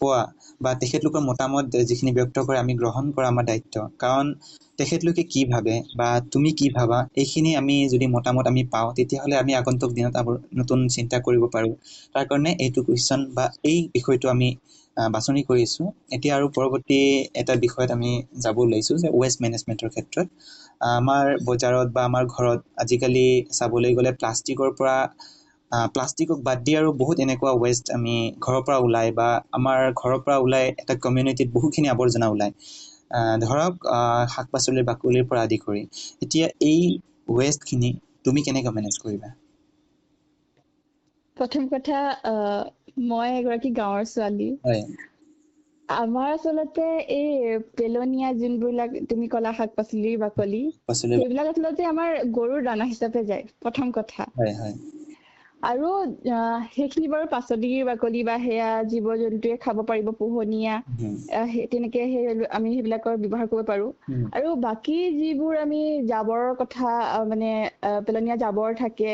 পোৱা বা তেখেতলোকৰ মতামত যিখিনি ব্যক্ত কৰে আমি গ্ৰহণ কৰা আমাৰ দায়িত্ব। কাৰণ তেখেতলোকে কি ভাবে বা তুমি কি ভাবা, এইখিনি আমি যদি মতামত আমি পাওঁ, তেতিয়াহ'লে আমি আগন্তুক দিনত নতুন চিন্তা কৰিব পাৰোঁ। তাৰ কাৰণে এইটো কুৱেশ্যন বা এই বিষয়টো আমি বাছনি কৰিছোঁ। এতিয়া আৰু পৰৱৰ্তী এটা বিষয়ত আমি যাব ওলাইছোঁ যে ৱেষ্ট মেনেজমেণ্টৰ ক্ষেত্ৰত আমাৰ বজাৰত বা আমাৰ ঘৰত আজিকালি চাবলৈ গ'লে প্লাষ্টিকক বাদ দি আৰু বহুত এনেকুৱা ৱেষ্ট আমি ঘৰৰ পৰা ওলাই বা আমাৰ ঘৰৰ পৰা ওলাই এটা কমিউনিটিত বহুখিনি আৱৰ্জনা ওলায়, ধৰক শাক পাচলিৰ বাকলিৰ পৰা আদি কৰি। এতিয়া এই ৱেষ্টখিনি তুমি কেনেকৈ মেনেজ কৰিবা? প্ৰথম কথা, মই এগৰাকী গাঁৱৰ ছোৱালী। আমাৰ আচলতে এই পেলনীয়া যোনবিলাক তুমি ক'লা শাক পাচলিৰ বাকলি, সেইবিলাক আচলতে আমাৰ গৰুৰ দানা হিচাপে যায়, প্ৰথম কথা। আৰু সেইখিনি বাৰু পাচলিৰ বাকলি বা সেয়া জীৱ জন্তুৱে খাব পাৰিব, পোহনীয়া, তেনেকে আমি সেইবিলাকৰ ব্যৱহাৰ কৰিব পাৰো। আৰু বাকী যিবোৰ আমি জাবৰৰ কথা মানে পেলনীয়া জাবৰ থাকে,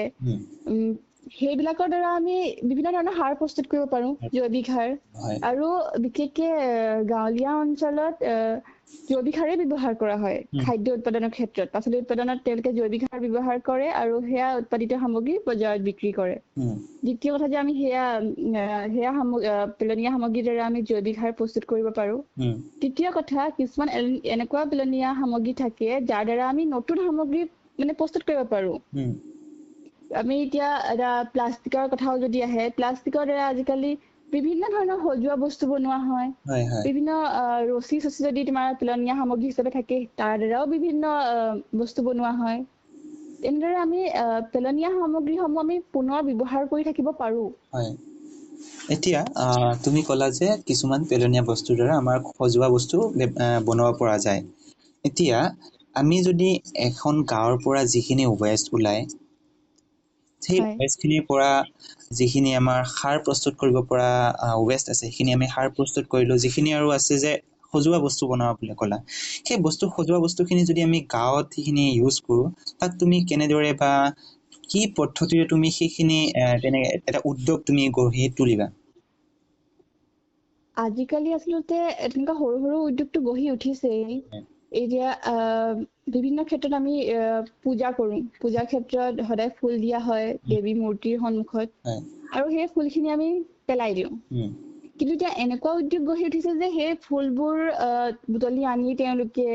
সেইবিলাকৰ দ্বাৰা আমি বিভিন্ন ধৰণৰ সাৰ প্ৰস্তুত কৰিব পাৰো, জৈৱিক সাৰ। আৰু বিশেষকে গাঁৱলীয়া অঞ্চলত জৈৱিক সাৰেই ব্যৱহাৰ কৰা হয় খাদ্য উৎপাদনৰ ক্ষেত্ৰত। পাচলি উৎপাদনত তেওঁলোকে জৈৱিক সাৰ ব্যৱহাৰ কৰে আৰু সেয়া উৎপাদিত সামগ্ৰী বজাৰত বিক্ৰী কৰে। দ্বিতীয় কথা যে আমি সেয়া পেলনীয়া সামগ্ৰীৰ দ্বাৰা আমি জৈৱিক সাৰ প্ৰস্তুত কৰিব পাৰো। তৃতীয় কথা, কিছুমান এনেকুৱা পেলনীয়া সামগ্ৰী থাকে যাৰ দ্বাৰা আমি নতুন সামগ্ৰী মানে প্ৰস্তুত কৰিব পাৰো। আমি এতিয়া এটা প্লাষ্টিকৰ কথাও যদি আহে, প্লাষ্টিকৰ দ্বাৰা আজিকালি বিভিন্ন ধৰণৰ সজোৱা বস্তু বনোৱা হয়। বিভিন্ন ৰছী যদি তোমাৰ পেলনীয়া সামগ্ৰী হিচাপে থাকে, তাৰ দ্বাৰাও বিভিন্ন বস্তু বনোৱা হয়। এনেদৰে আমি পেলনীয়া সামগ্ৰীসমূহ আমি পুনৰ ব্যৱহাৰ কৰি থাকিব পাৰো। এতিয়া তুমি ক'লা যে কিছুমান পেলনীয়া বস্তুৰ দ্বাৰা আমাৰ সজোৱা বস্তু বনাব পৰা যায়। এতিয়া আমি যদি এখন গাঁৱৰ পৰা যিখিনি ৱেষ্ট ওলায়, সেই ৱেষ্টখিনিৰ পৰা যিখিনি আমাৰ সাৰ প্ৰস্তুত কৰিব পৰা ৱেষ্ট আছে, সেইখিনি আমি সাৰ প্ৰস্তুত কৰিলোঁ। যিখিনি আৰু আছে যে সজোৱা বস্তু বনাব বুলি ক'লা, সেই সজোৱা বস্তুখিনি যদি আমি গাঁৱত সেইখিনি ইউজ কৰোঁ, তাক তুমি কেনেদৰে বা কি পদ্ধতিৰে তুমি সেইখিনি তেনেকে এটা উদ্যোগ তুমি গঢ়ি তুলিবা? আজিকালি আচলতে তেনেকুৱা সৰু সৰু উদ্যোগটো গঢ়ি উঠিছেই। এতিয়া বিভিন্ন ক্ষেত্ৰত আমি পূজা কৰো, পূজাৰ ক্ষেত্ৰত সদায় ফুল দিয়া হয় দেৱী মূৰ্তিৰ সন্মুখত, আৰু সেই ফুলখিনি আমি পেলাই দিওঁ। কিন্তু এতিয়া এনেকুৱা উদ্যোগ গঢ়ি উঠিছে যে সেই ফুলবোৰ বুটলি আনি তেওঁলোকে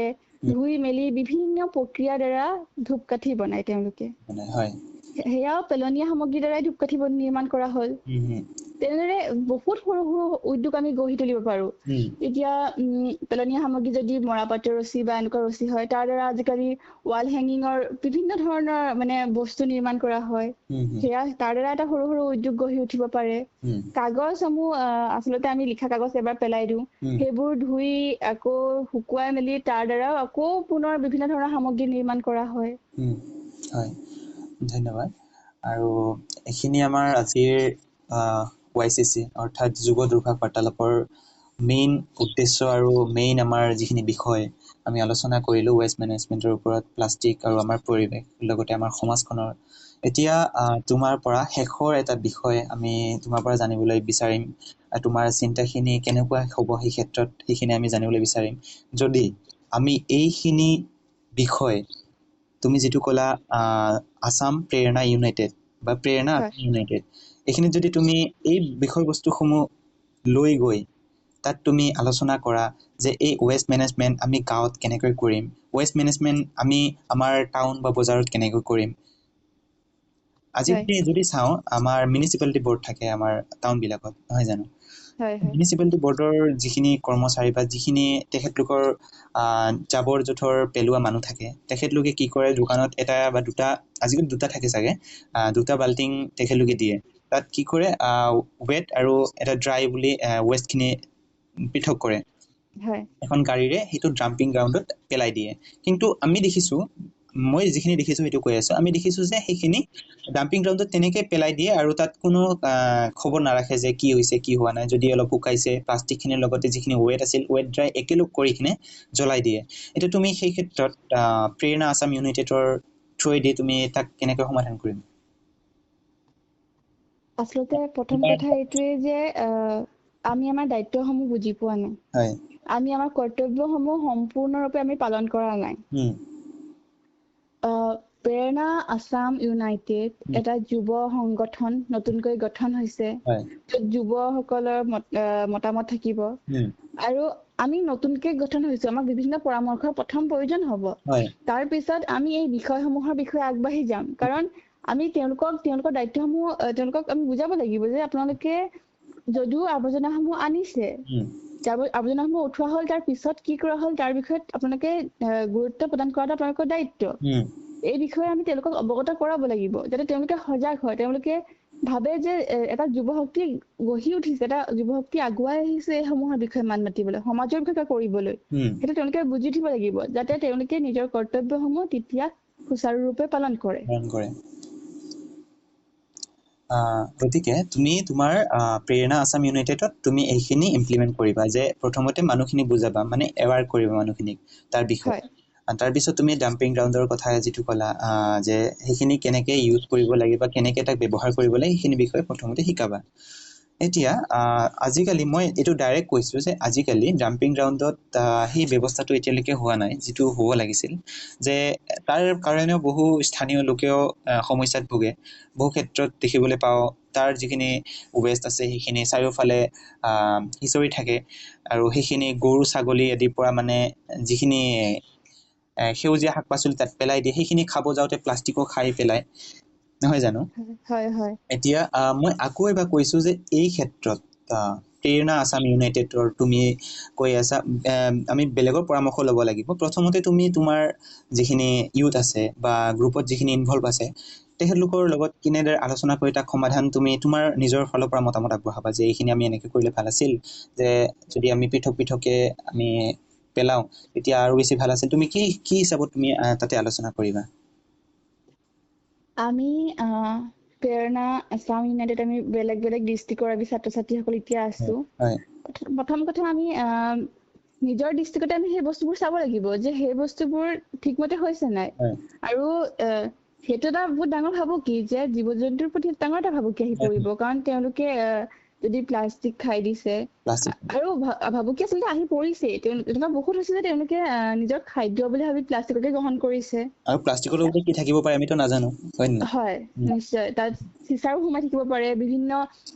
ধুই মেলি বিভিন্ন প্ৰক্ৰিয়াৰ দ্বাৰা ধূপকাঠি বনায় তেওঁলোকে। সেয়াও পেলনীয়া সামগ্ৰীৰ দ্বাৰাই ধূপকাঠি নিৰ্মাণ কৰা হ'ল। তেনেদৰে বহুত সৰু সৰু উদ্যোগ আমি গঢ়ি তুলিব পাৰো। এতিয়া পেলনীয়া সামগ্ৰী যদি মৰাপাটৰ ৰছী বা এনেকুৱা ৰছী হয়, তাৰ দ্বাৰা আজিকালি ৱাল হেঙিঙৰ বিভিন্ন ধৰণৰ মানে বস্তু নিৰ্মাণ কৰা হয়। সেয়া তাৰ দ্বাৰা এটা সৰু সৰু উদ্যোগ গঢ়ি উঠিব পাৰে। কাগজসমূহ আচলতে আমি লিখা কাগজ এবাৰ পেলাই দিওঁ, সেইবোৰ ধুই আকৌ শুকুৱাই মেলি তাৰ দ্বাৰাও আকৌ পুনৰ বিভিন্ন ধৰণৰ সামগ্ৰী নিৰ্মাণ কৰা হয়। ধন্যবাদ। আৰু এইখিনি আমাৰ আজিৰ YCC অৰ্থাৎ যুৱ দুৰ্ভাগ বাৰ্তালাপৰ মেইন উদ্দেশ্য আৰু মেইন আমাৰ যিখিনি বিষয় আমি আলোচনা কৰিলোঁ ৱেষ্ট মেনেজমেণ্টৰ ওপৰত, প্লাষ্টিক আৰু আমাৰ পৰিৱেশ, লগতে আমাৰ সমাজখনৰ। এতিয়া তোমাৰ পৰা শেষৰ এটা বিষয় আমি তোমাৰ পৰা জানিবলৈ বিচাৰিম, তোমাৰ চিন্তাখিনি কেনেকুৱা হ'ব সেই ক্ষেত্ৰত, সেইখিনি আমি জানিবলৈ বিচাৰিম। যদি আমি এইখিনি বিষয় তুমি যিটো ক'লা আসাম প্ৰেৰণা ইউনাইটেড বা প্ৰেৰণা ইউনাইটেড, এইখিনিত যদি তুমি এই বিষয়বস্তুসমূহ লৈ গৈ তাত তুমি আলোচনা কৰা যে এই ৱেষ্ট মেনেজমেণ্ট আমি গাঁৱত কেনেকৈ কৰিম, ৱেষ্ট মেনেজমেণ্ট আমি আমাৰ টাউন বা বজাৰত কেনেকৈ কৰিম। আজিকালি যদি চাওঁ আমাৰ মিউনিচিপালিটি বৰ্ড থাকে আমাৰ টাউনবিলাকত, নহয় জানো? মিউনিচিপালিটি বৰ্ডৰ যিখিনি কৰ্মচাৰী বা যিখিনি তেখেতলোকৰ জাবৰ জোথৰ পেলোৱা মানুহ থাকে, তেখেতলোকে কি কৰে, দোকানত এটা বা দুটা, আজিকালি দুটা থাকে চাগে, দুটা বাল্টিং তেখেতলোকে দিয়ে। তাত কি কৰে, ৱেট আৰু এটা ড্ৰাই বুলি ৱেষ্টখিনি পৃথক কৰে, এখন গাড়ীৰে সেইটো ডাম্পিং গ্ৰাউণ্ডত পেলাই দিয়ে। কিন্তু আমি দেখিছোঁ, মই যিখিনি দেখিছোঁ সেইটো কৈ আছোঁ, আমি দেখিছোঁ যে সেইখিনি ডাম্পিং গ্ৰাউণ্ডত তেনেকৈ পেলাই দিয়ে আৰু তাত কোনো খবৰ নাৰাখে যে কি হৈছে কি হোৱা নাই। যদি অলপ শুকাইছে, প্লাষ্টিকখিনিৰ লগতে যিখিনি ৱেট আছিল, ৱেট ড্ৰাই একেলগ কৰি কিনে জ্বলাই দিয়ে। এতিয়া তুমি সেই ক্ষেত্ৰত প্ৰেৰণা আসাম ইউনাইটেডৰ থ্ৰুৱেদি তুমি তাক কেনেকৈ সমাধান কৰিম? আচলতে প্ৰথম কথা এইটোৱে যে আমি আমাৰ দায়িত্বসমূহ বুজি পোৱা নাই, আমি আমাৰ কৰ্তব্যসমূহ সম্পূৰ্ণৰূপে আমি পালন কৰা নাই। প্ৰেৰণা আসাম ইউনাইটেড এটা যুৱ সংগঠন নতুনকৈ গঠন হৈছে, যুৱসকলৰ মতামত থাকিব আৰু আমি নতুনকৈ গঠন হৈছো, আমাক বিভিন্ন পৰামৰ্শৰ প্ৰথম প্ৰয়োজন হ'ব। তাৰ পিছত আমি এই বিষয়সমূহৰ বিষয়ে আগবাঢ়ি যাম, কাৰণ আমি তেওঁলোকৰ দায়িত্বসমূহ তেওঁলোকক আমি বুজাব লাগিব যে আপোনালোকে যদিও আৱৰ্জনাসমূহ আনিছে, আৱৰ্জনাসমূহ উঠোৱা হ'ল, তাৰ পিছত কি কৰা হ'ল তাৰ বিষয়ে আপোনালোকে গুৰুত্ব প্ৰদান কৰাটো আপোনালোকৰ দায়িত্ব। এই বিষয়ে আমি তেওঁলোকক অৱগত কৰাব লাগিব, যাতে তেওঁলোকে সজাগ হয়, তেওঁলোকে ভাবে যে এটা যুৱশক্তি গঢ়ি উঠিছে, এটা যুৱশক্তি আগুৱাই আহিছে এইসমূহৰ বিষয়ে মান মাতিবলৈ, সমাজৰ বিষয়ে কৰিবলৈ। সেইটো তেওঁলোকে বুজি উঠিব লাগিব, যাতে তেওঁলোকে নিজৰ কৰ্তব্যসমূহ তেতিয়া সুচাৰুৰূপে পালন কৰে। গতিকে তুমি তোমাৰ প্ৰেৰণা আসাম ইউনাইটেডত তুমি এইখিনি ইমপ্লিমেণ্ট কৰিবা, যে প্ৰথমতে মানুহখিনি বুজাবা, মানে এৱাৰ কৰিবা মানুহখিনিক তাৰ বিষয়ে। তাৰপিছত তুমি ডাম্পিং গ্ৰাউণ্ডৰ কথা যিটো ক'লা, যে সেইখিনি কেনেকৈ ইউজ কৰিব লাগে বা কেনেকৈ তাক ব্যৱহাৰ কৰিব লাগে, সেইখিনি বিষয়ে প্ৰথমতে শিকাবা। এতিয়া আজিকালি মই এইটো ডাইৰেক্ট কৈছোঁ যে আজিকালি ডাম্পিং গ্ৰাউণ্ডত সেই ব্যৱস্থাটো এতিয়ালৈকে হোৱা নাই, যিটো হ'ব লাগিছিল। যে তাৰ কাৰণেও বহু স্থানীয় লোকেও সমস্যাত ভোগে। বহু ক্ষেত্ৰত দেখিবলৈ পাওঁ তাৰ যিখিনি ৱেষ্ট আছে সেইখিনি চাৰিওফালে সিঁচৰি থাকে, আৰু সেইখিনি গৰু ছাগলী আদিৰ পৰা মানে যিখিনি সেউজীয়া শাক পাচলি তাত পেলাই দিয়ে, সেইখিনি খাব যাওঁতে প্লাষ্টিকো খাই পেলাই, নহয় জানো? এতিয়া মই আকৌ এবাৰ কৈছোঁ যে এই ক্ষেত্ৰত প্ৰেৰণা আসাম ইউনাইটেডৰ তুমি কৈ আছা আমি বেলেগৰ পৰামৰ্শ ল'ব লাগিব। প্ৰথমতে তুমি তোমাৰ যিখিনি ইউথ আছে বা গ্ৰুপত যিখিনি ইনভলভ আছে, তেখেতলোকৰ লগত কেনেদৰে আলোচনা কৰি তাক সমাধান তুমি তোমাৰ নিজৰ ফালৰ পৰা মতামত আগবঢ়াবা, যে এইখিনি আমি এনেকৈ কৰিলে ভাল আছিল, যে যদি আমি পৃথকে আমি পেলাওঁ তেতিয়া আৰু বেছি ভাল আছিল। তুমি কি হিচাপত তুমি তাতে আলোচনা কৰিবা? আমি প্ৰেৰণা আসাম ইউনাইটেড আমি বেলেগ বেলেগ ডিষ্ট্ৰিক্টৰ আমি ছাত্ৰ ছাত্ৰীসকল এতিয়া আছো। প্ৰথম কথা আমি নিজৰ ডিষ্ট্ৰিক্টতে আমি সেই বস্তুবোৰ চাব লাগিব যে সেই বস্তুবোৰ ঠিকমতে হৈছে নাই, আৰু সেইটো এটা বহুত ডাঙৰ ভাবুকি যে জীৱ জন্তুৰ প্ৰতি ডাঙৰ এটা ভাবুকি আহি পৰিব, কাৰণ তেওঁলোকে যদি প্লাষ্টিক খাই দিছে, আৰু ভাবুকি আচলতে আহি পৰিছে, তেনেকুৱা বহুত হৈছে যে তেওঁলোকে নিজৰ খাদ্য বুলি ভাবি প্লাষ্টিককে গ্ৰহণ কৰিছে। আৰু প্লাষ্টিকৰ ওপৰত কি থাকিব পাৰে আমিতো নাজানো, হয় নিশ্চয়, তাত চিচাৰো সোমাই থাকিব পাৰে, বিভিন্ন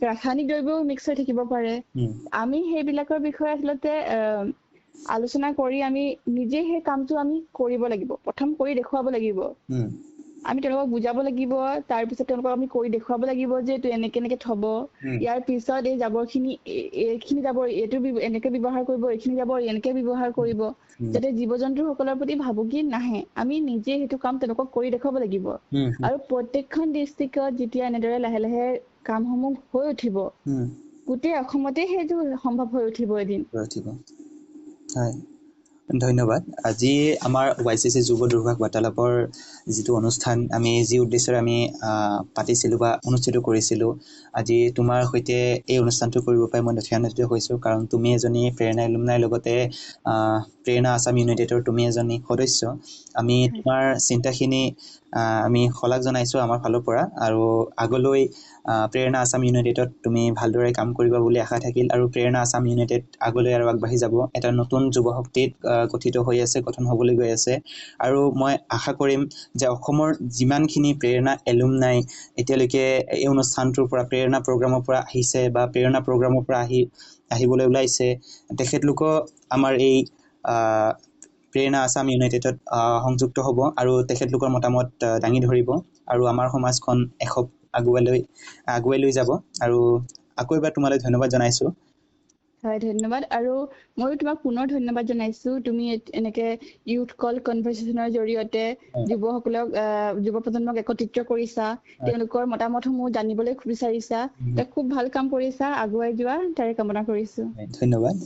ৰাসায়নিক দ্ৰব্যও মিক্স হৈ থাকিব পাৰে। আমি সেইবিলাকৰ বিষয়ে আচলতে আলোচনা কৰি আমি নিজে সেই কামটো আমি কৰিব লাগিব, প্ৰথম কৰি দেখুৱাব লাগিব। আমি তেওঁলোকক বুজাব লাগিব, তাৰপিছত তেওঁলোকক আমি কৰি দেখুৱাব লাগিব যে এইটো এনেকে থব, ইয়াৰ পিছত এই জাবৰখিনি এইখিনি জাবৰ এইটো এনেকে ব্যৱহাৰ কৰিব, এইখিনি জাবৰ এনেকে ব্যৱহাৰ কৰিব, যাতে জীৱ জন্তুসকলৰ প্ৰতি ভাবুকি নাহে। আমি নিজে সেইটো কাম তেওঁলোকক কৰি দেখুৱাব লাগিব। আৰু প্ৰত্যেকখন ডিষ্ট্ৰিক্টত যেতিয়া এনেদৰে লাহে লাহে কামসমূহ হৈ উঠিব, গোটেই অসমতে সেইটো সম্ভৱ হৈ উঠিব এদিন। হয়, ধন্যবাদ। আজি আমাৰ YCC যুৱ দুৰ্ভাষ বাৰ্তালাপৰ যিটো অনুষ্ঠান আমি যি উদ্দেশ্যৰে আমি পাতিছিলোঁ বা অনুষ্ঠিত কৰিছিলোঁ, আজি তোমাৰ সৈতে এই অনুষ্ঠানটো কৰিব পাই মই নথিয়ান্বিত হৈছোঁ, কাৰণ তুমি এজনী প্ৰেৰণা এলুমনাইৰ লগতে প্ৰেৰণা আসাম ইউনাইটেডৰ তুমি এজনী সদস্য। আমি তোমাৰ চিন্তাখিনি আমি শলাগ জনাইছোঁ আমাৰ ফালৰ পৰা আৰু আগলৈ প্ৰেৰণা আছাম ইউনাইটেডত তুমি ভালদৰে কাম কৰিবা বুলি আশা থাকিল আৰু প্ৰেৰণা আছাম ইউনাইটেড আগলৈ আৰু আগবাঢ়ি যাব এটা নতুন যুৱ শক্তিত গঠিত হৈ আছে গঠন হ'বলৈ গৈ আছে আৰু মই আশা কৰিম যে অসমৰ যিমানখিনি প্ৰেৰণা এলুমনাই এতিয়ালৈকে এই অনুষ্ঠানটোৰ পৰা প্ৰেৰণা প্ৰগ্ৰামৰ পৰা আহিছে বা প্ৰেৰণা প্ৰগ্ৰামৰ পৰা আহিবলৈ ওলাইছে তেখেতলোকক আমাৰ এই প্ৰেৰণা আছাম ইউনাইটেডত সংযুক্ত হ'ব আৰু তেখেতলোকৰ মতামত দাঙি ধৰিব আৰু আমাৰ সমাজখন এখোপ আগুৱাই লৈ যাব আৰু আকৌ এবাৰ তোমালৈ ধন্যবাদ জনাইছোঁ। হয় ধন্যবাদ আৰু ময়ো তোমাক পুনৰ ধন্যবাদ জনাইছোঁ তুমি এনেকে ইউথ কল কনভাৰচেশ্যনৰ জৰিয়তে যুৱ প্ৰজন্মক একত্ৰিত কৰিছা তেওঁলোকৰ মতামতসমূহ জানিবলৈ বিচাৰিছা খুব ভাল কাম কৰিছা আগুৱাই যোৱা তাৰে কামনা কৰিছোঁ। ধন্যবাদ।